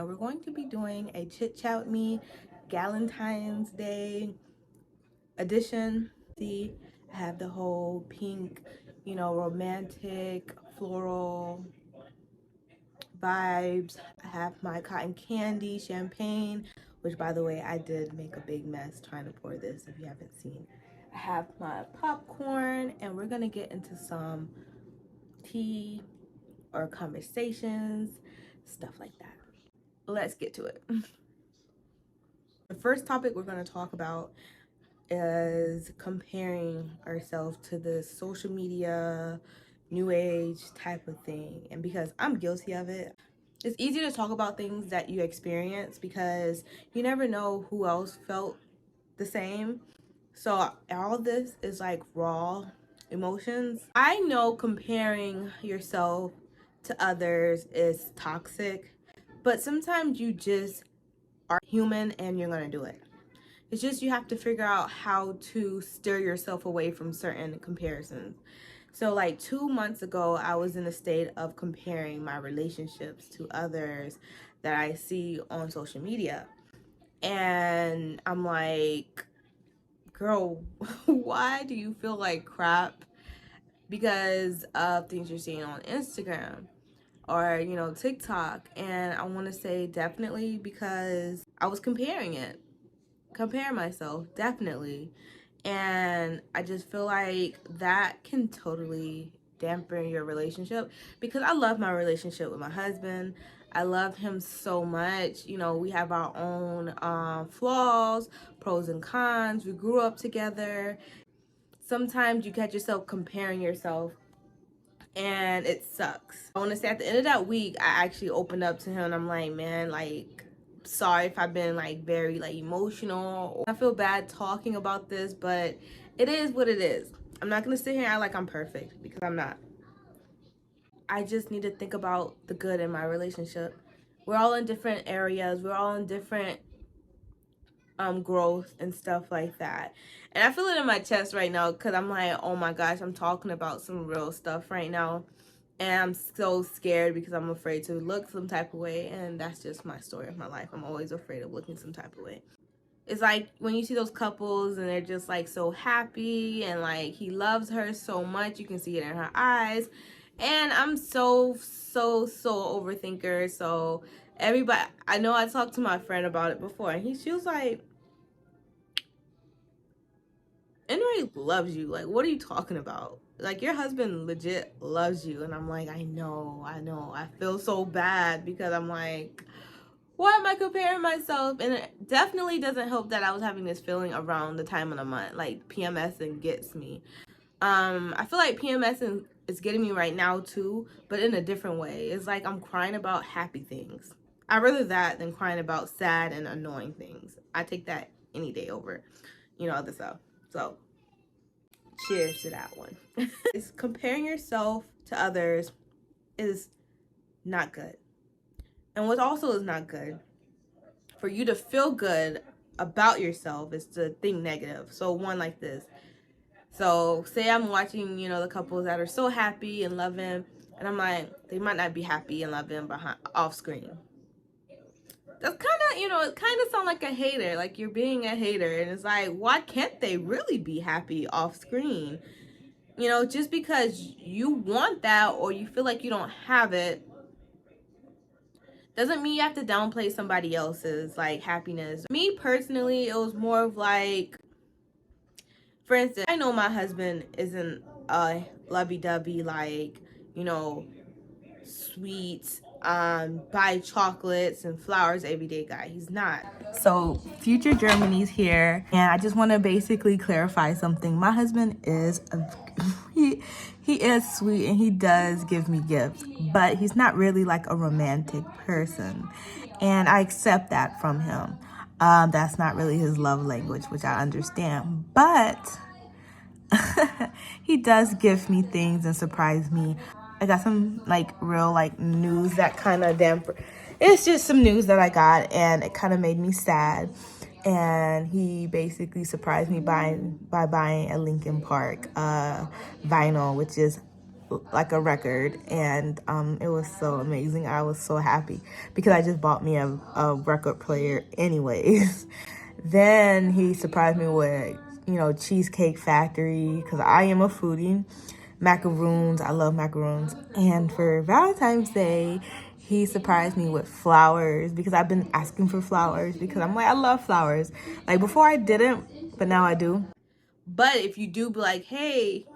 we're going to be doing a chit chat with me Valentine's Day edition. See, I have the whole pink, romantic floral vibes. I have my cotton candy champagne, which by the way, I did make a big mess trying to pour this if you haven't seen. I have my popcorn, and we're gonna get into some tea or conversations, stuff like that. Let's get to it. The first topic we're going to talk about is comparing ourselves to the social media, new age type of thing. And because I'm guilty of it, it's easy to talk about things that you experience because you never know who else felt the same. So all of this is like raw emotions. I know comparing yourself to others is toxic, but sometimes you just are human and you're gonna do it. It's just you have to figure out how to steer yourself away from certain comparisons. So like 2 months ago, I was in a state of comparing my relationships to others that I see on social media. And I'm like, girl, why do you feel like crap because of things you're seeing on Instagram or TikTok? And I want to say definitely because I was comparing myself, definitely. And I just feel like that can totally dampen your relationship because I love my relationship with my husband. I love him so much. We have our own flaws, pros and cons. We grew up together. Sometimes you catch yourself comparing yourself and it sucks. I want to say at the end of that week, I actually opened up to him and I'm like, man, like, sorry if I've been like very like emotional. I feel bad talking about this, but it is what it is. I'm not gonna sit here and act like I'm perfect because I'm not. I just need to think about the good in my relationship. We're all in different areas. We're all in different growth and stuff like that. And I feel it in my chest right now because I'm like, oh my gosh, I'm talking about some real stuff right now. And I'm so scared because I'm afraid to look some type of way. And that's just my story of my life. I'm always afraid of looking some type of way. It's like when you see those couples and they're just like so happy and like he loves her so much. You can see it in her eyes. And I'm so overthinker. So everybody, I know I talked to my friend about it before and she was like, Henry loves you. Like, what are you talking about? Like, your husband legit loves you. And I'm like, I know. I feel so bad because I'm like, why am I comparing myself? And it definitely doesn't help that I was having this feeling around the time of the month. Like, PMS gets me. I feel like PMS is getting me right now too, but in a different way. It's like I'm crying about happy things. I'd rather that than crying about sad and annoying things. I take that any day over, other stuff. So, cheers to that one. It's comparing yourself to others is not good. And what also is not good, for you to feel good about yourself is to think negative. So one like this. So say I'm watching, the couples that are so happy and loving, and I'm like, they might not be happy and loving off screen. That's kind of, it kind of sound like a hater, like you're being a hater. And it's like, why can't they really be happy off screen? Just because you want that or you feel like you don't have it doesn't mean you have to downplay somebody else's like happiness. Me personally, it was more of like, for instance, I know my husband isn't a lovey-dovey, like, sweet, buy chocolates and flowers everyday guy. He's not. So future Jherminee's here, and I just want to basically clarify something. My husband is he is sweet and he does give me gifts, but he's not really like a romantic person, and I accept that from him. That's not really his love language, which I understand, but he does give me things and surprise me. I got some like real like news that kind of damper. It's just some news that I got and it kind of made me sad. And he basically surprised me by buying a Linkin Park vinyl, which is like a record, and it was so amazing. I was so happy because I just bought me a record player anyways. Then he surprised me with, Cheesecake Factory, because I am a foodie. Macaroons, I love macaroons. And for Valentine's Day, he surprised me with flowers, because I've been asking for flowers, because I'm like, I love flowers. Like, before I didn't, but now I do. But if you do be like, hey,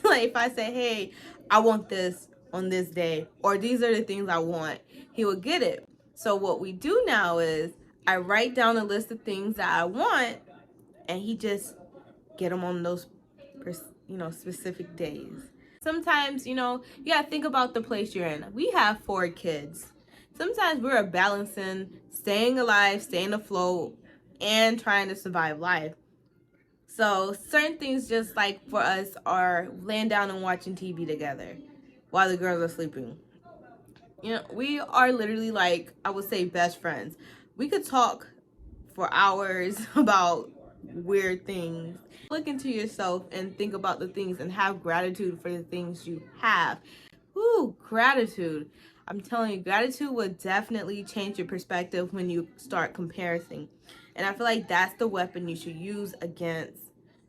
like if I say, hey, I want this on this day, or these are the things I want, he will get it. So what we do now is I write down a list of things that I want, and he just get them on those, specific days. Sometimes, you gotta think about the place you're in. We have 4 kids. Sometimes we're balancing staying alive, staying afloat, and trying to survive life. So certain things, just like for us, are laying down and watching TV together while the girls are sleeping. We are literally, like, I would say, best friends. We could talk for hours about weird things. Look into yourself and think about the things and have gratitude for the things you have. Ooh, gratitude. I'm telling you, gratitude would definitely change your perspective when you start comparing. And I feel like that's the weapon you should use against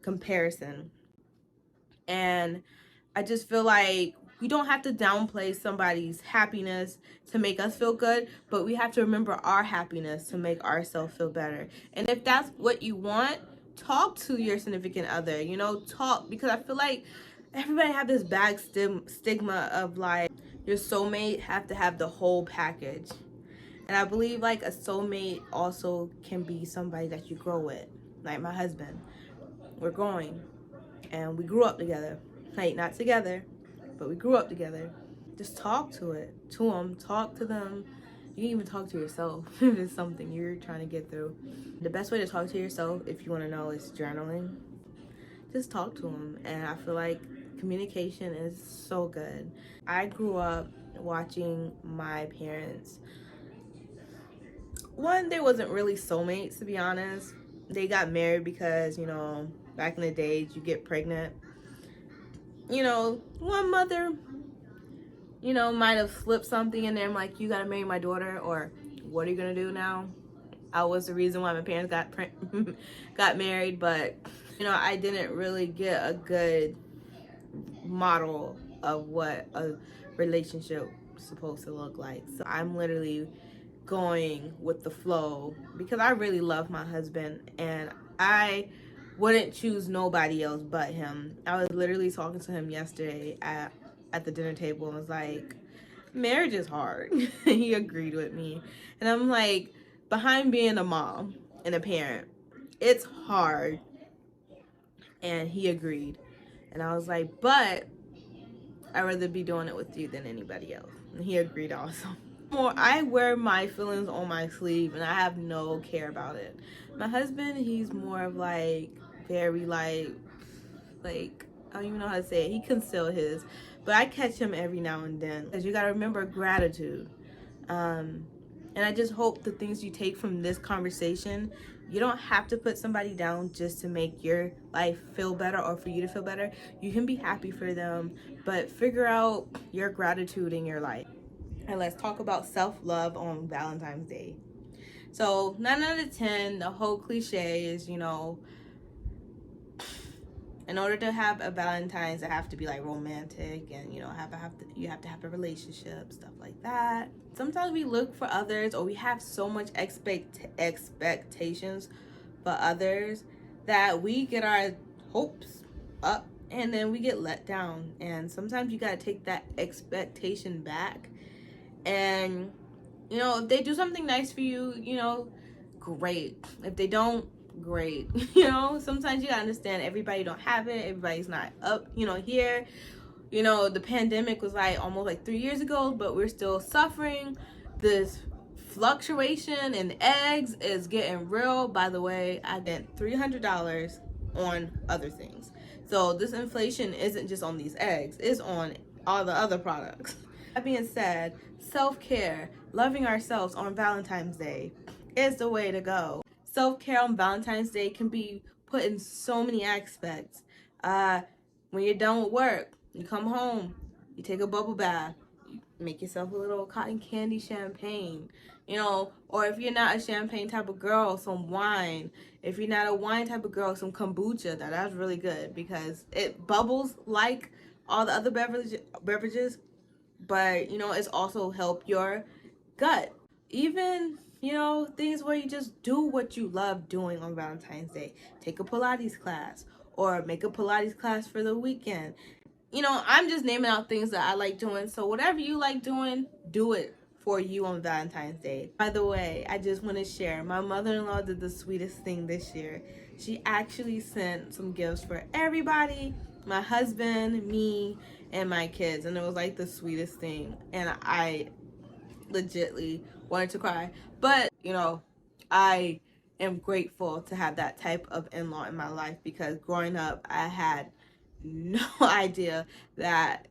comparison. And I just feel like we don't have to downplay somebody's happiness to make us feel good, but we have to remember our happiness to make ourselves feel better. And if that's what you want, talk to your significant other, talk, because I feel like everybody have this bad stigma of, like, your soulmate have to have the whole package. And I believe, like, a soulmate also can be somebody that you grow with. Like my husband, we're growing, and we grew up together. Like, not together, but we grew up together. Just talk to them, talk to them. You can even talk to yourself if it's something you're trying to get through. The best way to talk to yourself, if you want to know, is journaling. Just talk to them, and I feel like communication is so good. I grew up watching my parents. One, they wasn't really soulmates, to be honest. They got married because, back in the days, you get pregnant. One mother, might have slipped something in there. I'm like, you gotta marry my daughter, or what are you gonna do now? I was the reason why my parents got married, but I didn't really get a good model of what a relationship is supposed to look like. So I'm literally going with the flow because I really love my husband, and I wouldn't choose nobody else but him. I was literally talking to him yesterday at the dinner table and was like, marriage is hard. He agreed with me. And I'm like, behind being a mom and a parent, it's hard. And he agreed. And I was like, but I'd rather be doing it with you than anybody else. And he agreed also. I wear my feelings on my sleeve, and I have no care about it. My husband, he's more of, like, very, like, I don't even know how to say it. He conceal his, but I catch him every now and then. Because you got to remember gratitude. And I just hope the things you take from this conversation, you don't have to put somebody down just to make your life feel better or for you to feel better. You can be happy for them, but figure out your gratitude in your life. And let's talk about self-love on Valentine's Day. So 9 out of 10, the whole cliche is, in order to have a Valentine's, it have to be, like, romantic, and you have to have a relationship, stuff like that. Sometimes we look for others, or we have so much expectations for others that we get our hopes up, and then we get let down. And sometimes you gotta take that expectation back, and if they do something nice for you, great. If they don't, great. Sometimes you gotta understand everybody don't have it, everybody's not up here. The pandemic was like almost like 3 years ago, but we're still suffering. This fluctuation in eggs is getting real. By the way, I spent $300 on other things. So this inflation isn't just on these eggs, it's on all the other products. That being said, self-care, loving ourselves on Valentine's Day is the way to go. Self-care on Valentine's Day can be put in so many aspects. When you're done with work, you come home, You take a bubble bath, make yourself a little cotton candy champagne, you know, or if you're not a champagne type of girl, some wine. If you're not a wine type of girl, some kombucha. That's really good because it bubbles like all the other beverages, but you know, it's also help your gut. Even, you know, things where you just do what you love doing on Valentine's Day. Take a Pilates class or make a Pilates class for the weekend. You know, I'm just naming out things that I like doing. So whatever you like doing, do it for you on Valentine's Day. By the way, I just want to share, my mother-in-law did the sweetest thing this year. She actually sent some gifts for everybody, my husband, me, and my kids. And it was like the sweetest thing. And I legitly wanted to cry. But, you know, I am grateful to have that type of in-law in my life because growing up, I had no idea that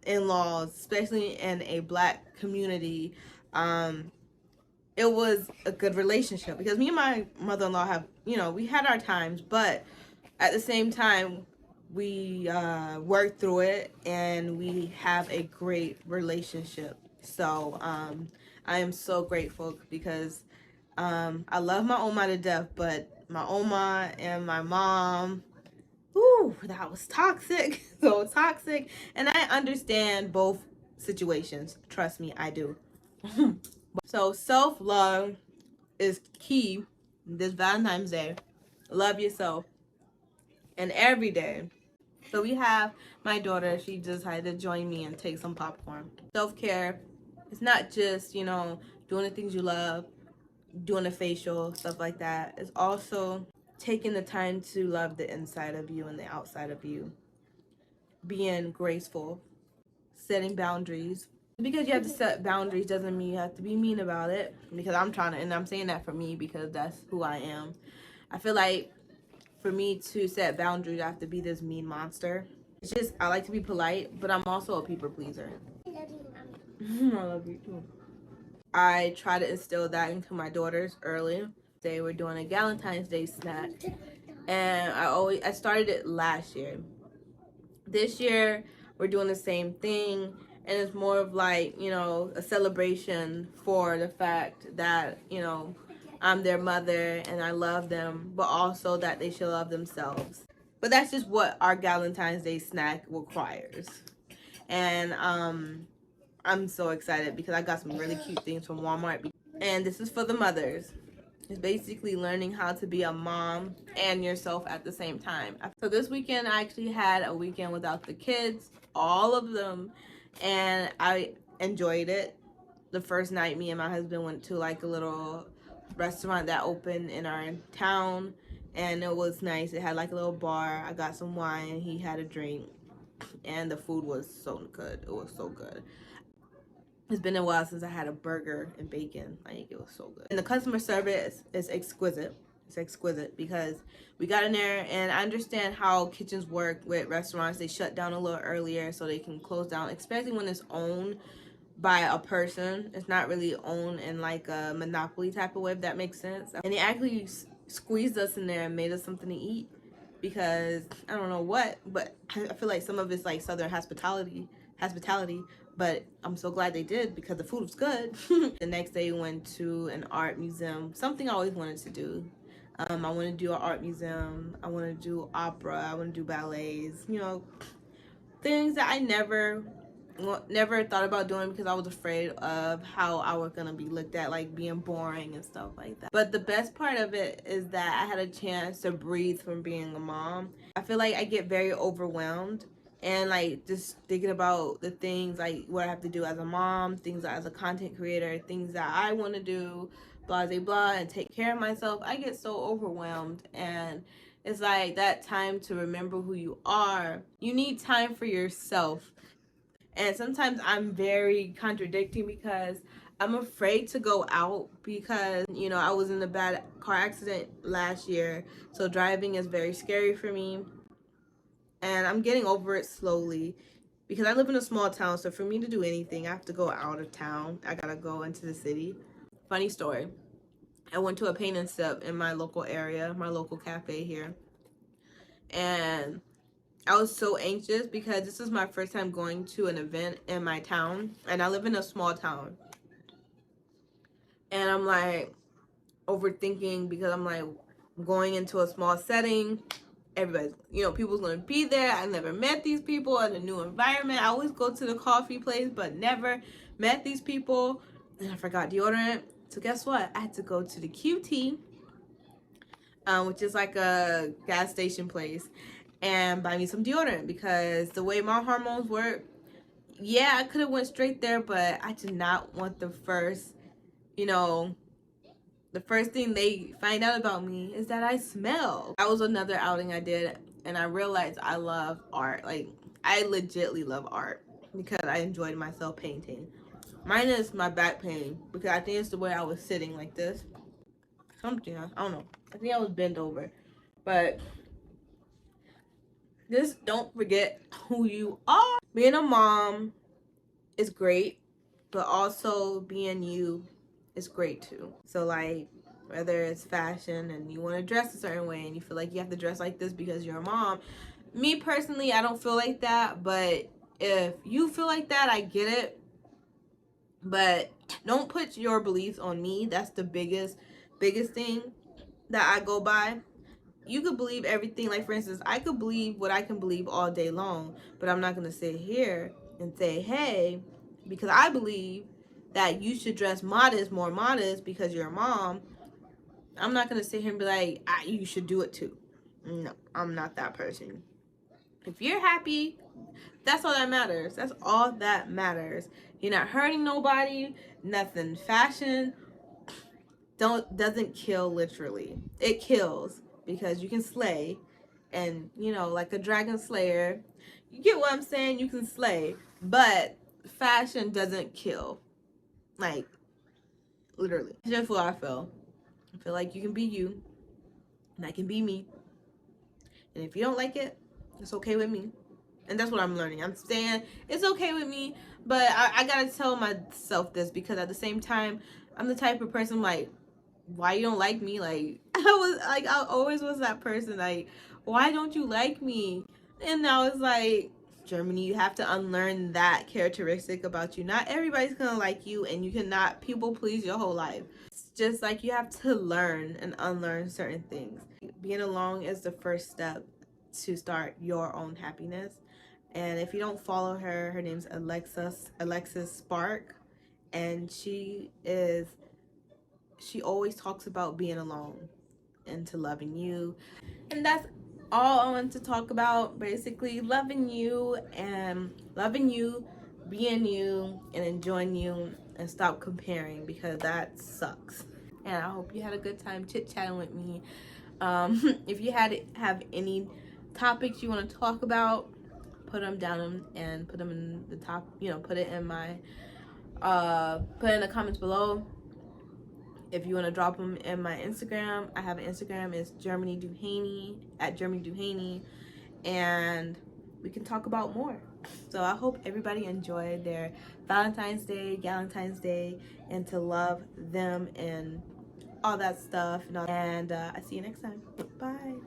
in-laws, especially in a black community, it was a good relationship because me and my mother-in-law have, you know, we had our times, but at the same time we worked through it and we have a great relationship. So I am so grateful because I love my oma to death, but my oma and my mom, ooh, that was toxic. So toxic. And I understand both situations. Trust me, I do. So self-love is key this Valentine's Day. Love yourself. And every day. So we have my daughter. She decided to join me and take some popcorn. Self-care. It's not just, you know, doing the things you love, doing a facial, stuff like that. It's also taking the time to love the inside of you and the outside of you. Being graceful, setting boundaries. Because you have to set boundaries doesn't mean you have to be mean about it. Because I'm trying to, and I'm saying that for me because that's who I am. I feel like for me to set boundaries, I have to be this mean monster. It's just, I like to be polite, but I'm also a people pleaser. I love you, Mommy. I love you too. I try to instill that into my daughters early. They were doing a Valentine's Day snack, and I started it last year. This year we're doing the same thing, and it's more of like, you know, a celebration for the fact that, you know, I'm their mother and I love them, but also that they should love themselves. But that's just what our Valentine's Day snack requires. And I'm so excited because I got some really cute things from Walmart. And this is for the mothers. It's basically learning how to be a mom and yourself at the same time. So this weekend, I actually had a weekend without the kids, all of them, and I enjoyed it. The first night, me and my husband went to like a little restaurant that opened in our town, and it was nice. It had like a little bar. I got some wine. He had a drink, and the food was so good. It was so good. It's been a while since I had a burger and bacon. Like, it was so good. And the customer service is exquisite. It's exquisite because we got in there, and I understand how kitchens work with restaurants. They shut down a little earlier so they can close down, especially when it's owned by a person. It's not really owned in like a monopoly type of way, if that makes sense. And they actually squeezed us in there and made us something to eat because I don't know what, but I feel like some of it's like Southern hospitality, but I'm so glad they did because the food was good. The next day we went to an art museum, something I always wanted to do. I want to do an art museum. I want to do opera. I want to do ballets, you know, things that I never thought about doing because I was afraid of how I was gonna be looked at, like being boring and stuff like that. But the best part of it is that I had a chance to breathe from being a mom. I feel like I get very overwhelmed and like just thinking about the things like what I have to do as a mom, things as a content creator, things that I want to do, blah blah blah, and take care of myself. I get so overwhelmed, and it's like that time to remember who you are. You need time for yourself. And sometimes I'm very contradicting because I'm afraid to go out because, you know, I was in a bad car accident last year. So driving is very scary for me. And I'm getting over it slowly because I live in a small town. So for me to do anything, I have to go out of town. I gotta go into the city. Funny story. I went to a paint and sip in my local area, my local cafe here. And I was so anxious because this is my first time going to an event in my town, and I live in a small town. And I'm like overthinking because I'm like going into a small setting. Everybody's, people's gonna be there. I never met these people in a new environment. I always go to the coffee place, but never met these people. And I forgot deodorant. So guess what? I had to go to the QT, which is like a gas station place, and buy me some deodorant because the way my hormones work, yeah, I could have went straight there, but I did not want the first thing they find out about me is that I smell. That was another outing I did, and I realized I love art. Like, I legitly love art because I enjoyed myself painting. Mine is my back pain because I think it's the way I was sitting like this. Something, I don't know. I think I was bent over. But just don't forget who you are. Being a mom is great, but also being you is great too. So like, whether it's fashion and you want to dress a certain way and you feel like you have to dress like this because you're a mom. Me personally, I don't feel like that, but if you feel like that, I get it. But don't put your beliefs on me. That's the biggest thing that I go by. You could believe everything. Like, for instance, I could believe what I can believe all day long, but I'm not going to sit here and say, hey, because I believe that you should dress more modest because you're a mom. I'm not going to sit here and be like, you should do it too. No, I'm not that person. If you're happy, that's all that matters. That's all that matters. You're not hurting nobody, nothing. Fashion doesn't kill literally. It kills because you can slay, and like a dragon slayer. You get what I'm saying? You can slay, but fashion doesn't kill. Like, literally. That's just what I feel. I feel like you can be you, and I can be me. And if you don't like it, it's okay with me. And that's what I'm learning. I'm saying it's okay with me, but I gotta tell myself this because at the same time, I'm the type of person like, why you don't like me? Like, I always was that person. Like, why don't you like me? And now it's like, Jherminee, you have to unlearn that characteristic about you. Not everybody's gonna like you, and you cannot people please your whole life. It's just like you have to learn and unlearn certain things. Being alone is the first step to start your own happiness. And if you don't follow her, her name's Alexis Spark, and she always talks about being alone and to loving you. And that's all I want to talk about. Basically, loving you, being you, and enjoying you, and stop comparing because that sucks. And I hope you had a good time chit-chatting with me. If you have any topics you want to talk about, put them down and put them in the top, put it in my put it in the comments below. If you want to drop them in my Instagram, I have an Instagram. It's Jherminee Duhaney, at Jherminee Duhaney, and we can talk about more. So I hope everybody enjoyed their Valentine's Day, Galentine's Day, and to love them and all that stuff. And I see you next time. Bye.